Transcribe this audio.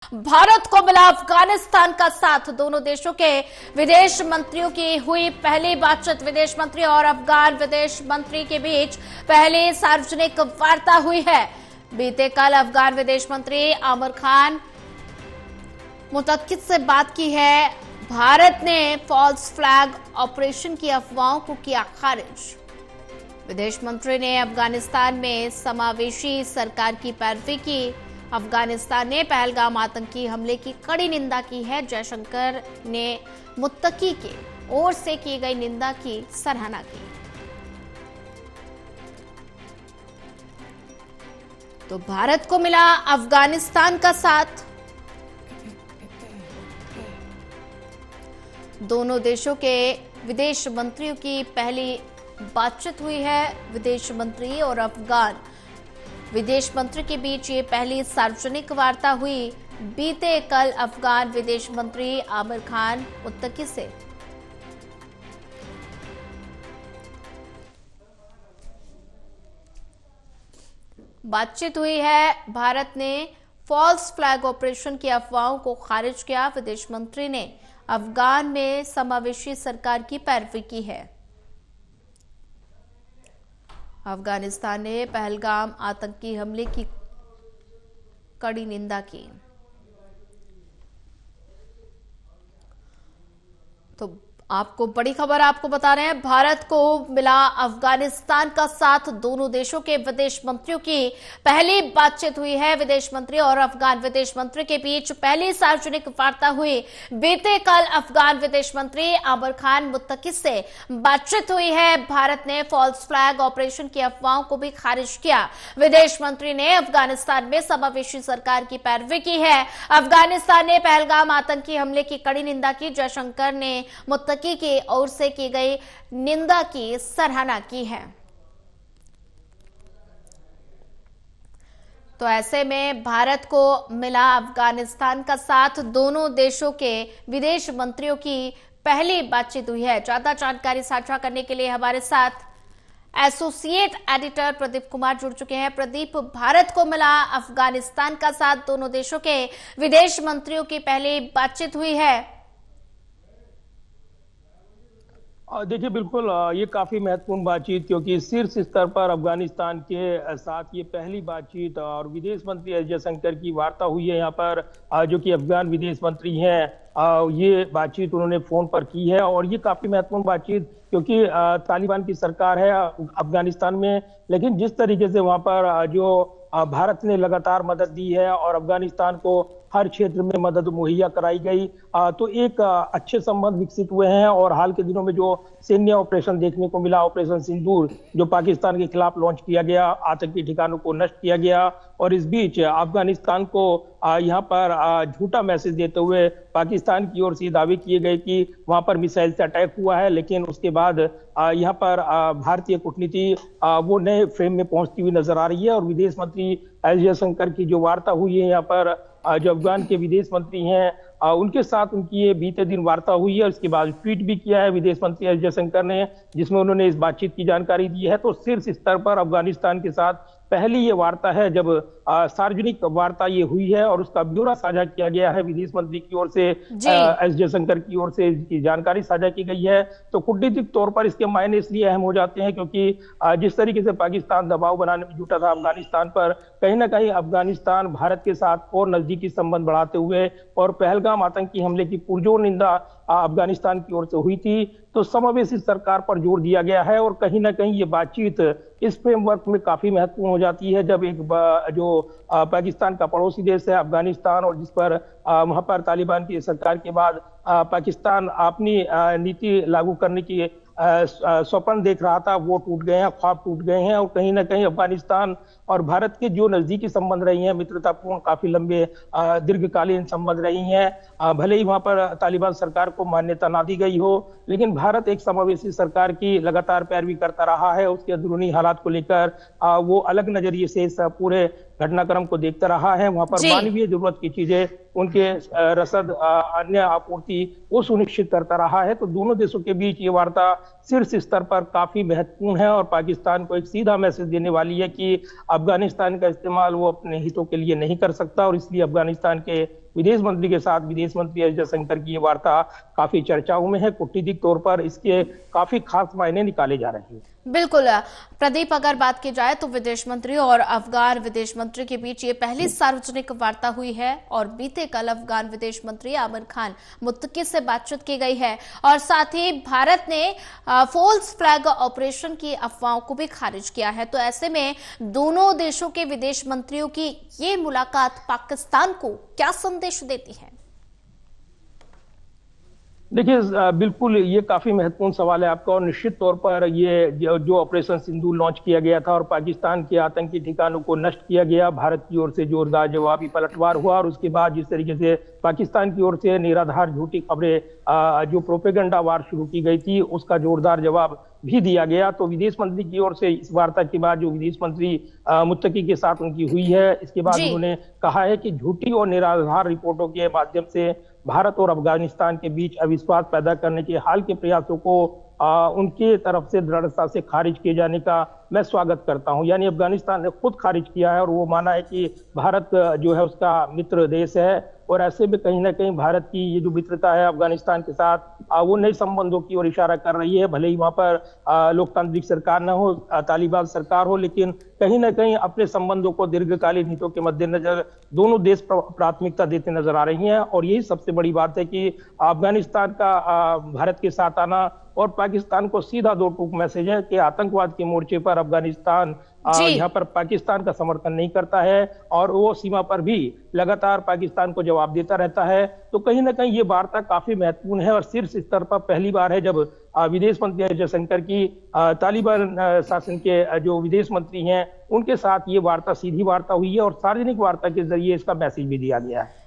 भारत को मिला अफगानिस्तान का साथ। दोनों देशों के विदेश मंत्रियों की हुई पहली बातचीत। विदेश मंत्री और अफगान विदेश मंत्री के बीच पहली सार्वजनिक वार्ता हुई है। बीते कल अफगान विदेश मंत्री आमिर खान मुतक्किद से बात की है। भारत ने फॉल्स फ्लैग ऑपरेशन की अफवाहों को किया खारिज। विदेश मंत्री ने अफगानिस्तान में समावेशी सरकार की पैरवी की। अफगानिस्तान ने पहलगाम आतंकी हमले की कड़ी निंदा की है। जयशंकर ने मुत्तकी के ओर से की गई निंदा की सराहना की। तो भारत को मिला अफगानिस्तान का साथ। दोनों देशों के विदेश मंत्रियों की पहली बातचीत हुई है। विदेश मंत्री और अफगान विदेश मंत्री के बीच ये पहली सार्वजनिक वार्ता हुई। बीते कल अफगान विदेश मंत्री आमिर खान मुत्तकी से बातचीत हुई है। भारत ने फॉल्स फ्लैग ऑपरेशन की अफवाहों को खारिज किया। विदेश मंत्री ने अफगान में समावेशी सरकार की पैरवी की है। अफगानिस्तान ने पहलगाम आतंकी हमले की कड़ी निंदा की। तो आपको बड़ी खबर आपको बता रहे हैं, भारत को मिला अफगानिस्तान का साथ। दोनों देशों के विदेश मंत्रियों की पहली बातचीत हुई है। विदेश मंत्री और अफगान विदेश मंत्री के बीच पहली सार्वजनिक वार्ता हुई। बीते कल अफगान विदेश मंत्री आमिर खान मुत्तकी से बातचीत हुई है। भारत ने फॉल्स फ्लैग ऑपरेशन की अफवाहों को भी खारिज किया। विदेश मंत्री ने अफगानिस्तान में समावेशी सरकार की पैरवी की है। अफगानिस्तान ने पहलगाम आतंकी हमले की कड़ी निंदा की। जयशंकर ने मुत्तकी की ओर से की गई निंदा की सराहना की है। तो ऐसे में भारत को मिला अफगानिस्तान का साथ। दोनों देशों के विदेश मंत्रियों की पहली बातचीत हुई है। ज्यादा जानकारी साझा करने के लिए हमारे साथ एसोसिएट एडिटर प्रदीप कुमार जुड़ चुके हैं। प्रदीप, भारत को मिला अफगानिस्तान का साथ। दोनों देशों के विदेश मंत्रियों की पहली बातचीत हुई है। देखिए, बिल्कुल ये काफी महत्वपूर्ण बातचीत, क्योंकि शीर्ष स्तर पर अफगानिस्तान के साथ ये पहली बातचीत और विदेश मंत्री एस जयशंकर की वार्ता हुई है यहाँ पर, जो कि अफगान विदेश मंत्री हैं। ये बातचीत उन्होंने फोन पर की है और ये काफी महत्वपूर्ण बातचीत, क्योंकि तालिबान की सरकार है अफगानिस्तान में, लेकिन जिस तरीके से वहां पर जो भारत ने लगातार मदद दी है और अफगानिस्तान को हर क्षेत्र में मदद मुहैया कराई गई, तो एक अच्छे संबंध विकसित हुए हैं। और हाल के दिनों में जो सैन्य ऑपरेशन देखने को मिला, ऑपरेशन सिंदूर, जो पाकिस्तान के खिलाफ लॉन्च किया गया, आतंकी ठिकानों को नष्ट किया गया, और इस बीच अफगानिस्तान को यहाँ पर झूठा मैसेज देते हुए पाकिस्तान की ओर से दावे किए गए कि वहां पर मिसाइल से अटैक हुआ है, लेकिन उसके बाद यहाँ पर भारतीय कूटनीति वो नए फ्रेम में पहुंचती हुई नजर आ रही है। और विदेश मंत्री एस जयशंकर की जो वार्ता हुई है यहाँ पर, जो अफगान के विदेश मंत्री हैं उनके साथ उनकी ये बीते दिन वार्ता हुई है। उसके बाद ट्वीट भी किया है विदेश मंत्री एस जयशंकर ने, जिसमें उन्होंने इस बातचीत की जानकारी दी है। तो शीर्ष स्तर पर अफगानिस्तान के साथ पहली ये वार्ता है जब सार्वजनिक वार्ता ये हुई है और उसका ब्यौरा साझा किया गया है विदेश मंत्री की ओर से, एस जयशंकर की ओर से इसकी जानकारी साझा की गई है। तो कूटनीतिक तौर पर इसके मायने इसलिए अहम हो जाते हैं क्योंकि जिस तरीके से पाकिस्तान दबाव बनाने में जुटा था अफगानिस्तान पर, कहीं ना कहीं अफगानिस्तान भारत के साथ और नजदीकी संबंध बढ़ाते हुए, और पहलगाम आतंकी हमले की पुरजोर निंदा अफगानिस्तान की ओर से हुई थी। तो समावेशी सरकार पर जोर दिया गया है और कहीं ना कहीं ये बातचीत इस फ्रेमवर्क में काफी महत्वपूर्ण हो जाती है जब एक जो पाकिस्तान का पड़ोसी देश है अफगानिस्तान, और जिस पर वहां पर तालिबान की सरकार के बाद पाकिस्तान अपनी नीति लागू करने की स्वप्न देख रहा था, वो टूट गए हैं, ख्वाब टूट गए हैं। और कहीं ना कहीं अफगानिस्तान और भारत के जो नजदीकी संबंध रही हैं, मित्रतापूर्ण काफी लंबे दीर्घकालीन संबंध रही हैं, भले ही वहां पर तालिबान सरकार को मान्यता ना दी गई हो, लेकिन भारत एक समावेशी सरकार की लगातार पैरवी करता रहा है। उसके अंदरूनी हालात को लेकर वो अलग नजरिए से इस पूरे घटनाक्रम को देखता रहा है। वहां पर मानवीय जरूरत की चीजें, उनके रसद, अन्य आपूर्ति वो सुनिश्चित करता रहा है। तो दोनों देशों के बीच ये वार्ता शीर्ष स्तर पर काफी महत्वपूर्ण है और पाकिस्तान को एक सीधा मैसेज देने वाली है कि अफगानिस्तान का इस्तेमाल वो अपने हितों के लिए नहीं कर सकता, और इसलिए अफगानिस्तान के विदेश मंत्री के साथ विदेश मंत्री एस जयशंकर की ये वार्ता काफी चर्चाओं में है। कूटनीतिक तौर पर इसके काफी खास मायने निकाले जा रहे हैं। बिल्कुल प्रदीप, अगर बात की जाए तो विदेश मंत्री और अफगान विदेश मंत्री के बीच ये पहली सार्वजनिक वार्ता हुई है और बीते कल अफगान विदेश मंत्री आमिर खान मुत्तकी से बातचीत की गई है और साथ ही भारत ने फॉल्स फ्लैग ऑपरेशन की अफवाहों को भी खारिज किया है। तो ऐसे में दोनों देशों के विदेश मंत्रियों की ये मुलाकात पाकिस्तान को क्या संदेश देती है? देखिए, बिल्कुल ये काफी महत्वपूर्ण सवाल है आपका, और निश्चित तौर पर ये जो ऑपरेशन सिंदूर लॉन्च किया गया था और पाकिस्तान के आतंकी ठिकानों को नष्ट किया गया, भारत की ओर से जोरदार जवाबी पलटवार हुआ और उसके बाद जिस तरीके से पाकिस्तान की ओर से निराधार झूठी खबरें जो प्रोपेगेंडा वार शुरू की गई थी, उसका जोरदार जवाब भी दिया गया। तो विदेश मंत्री की ओर से इस वार्ता के बाद जो विदेश मंत्री मुत्तकी के साथ उनकी हुई है, इसके बाद उन्होंने कहा है कि झूठी और निराधार रिपोर्टों के माध्यम से भारत और अफगानिस्तान के बीच अविश्वास पैदा करने के हाल के प्रयासों को उनके तरफ से दृढ़ता से खारिज किए जाने का मैं स्वागत करता हूं। यानी अफगानिस्तान ने खुद खारिज किया है और वो माना है कि भारत जो है उसका मित्र देश है, और ऐसे में कहीं ना कहीं भारत की ये जो मित्रता है अफगानिस्तान के साथ वो नए संबंधों की ओर इशारा कर रही है। भले ही वहां पर लोकतांत्रिक सरकार न हो, तालिबान सरकार हो, लेकिन कहीं ना कहीं अपने संबंधों को दीर्घकालीन हितों के मद्देनजर दोनों देश प्राथमिकता देते नजर आ रही हैं। और यही सबसे बड़ी बात है कि अफगानिस्तान का भारत के साथ आना और पाकिस्तान को सीधा दो टूक मैसेज है कि आतंकवाद के मोर्चे पर अफगानिस्तान यहाँ पर पाकिस्तान का समर्थन नहीं करता है और वो सीमा पर भी लगातार पाकिस्तान को जवाब देता रहता है। तो कहीं ना कहीं ये वार्ता काफी महत्वपूर्ण है और शीर्ष स्तर पर पहली बार है जब विदेश मंत्री एस जयशंकर की तालिबान शासन के जो विदेश मंत्री हैं उनके साथ ये वार्ता सीधी वार्ता हुई है और सार्वजनिक वार्ता के जरिए इसका मैसेज भी दिया गया है।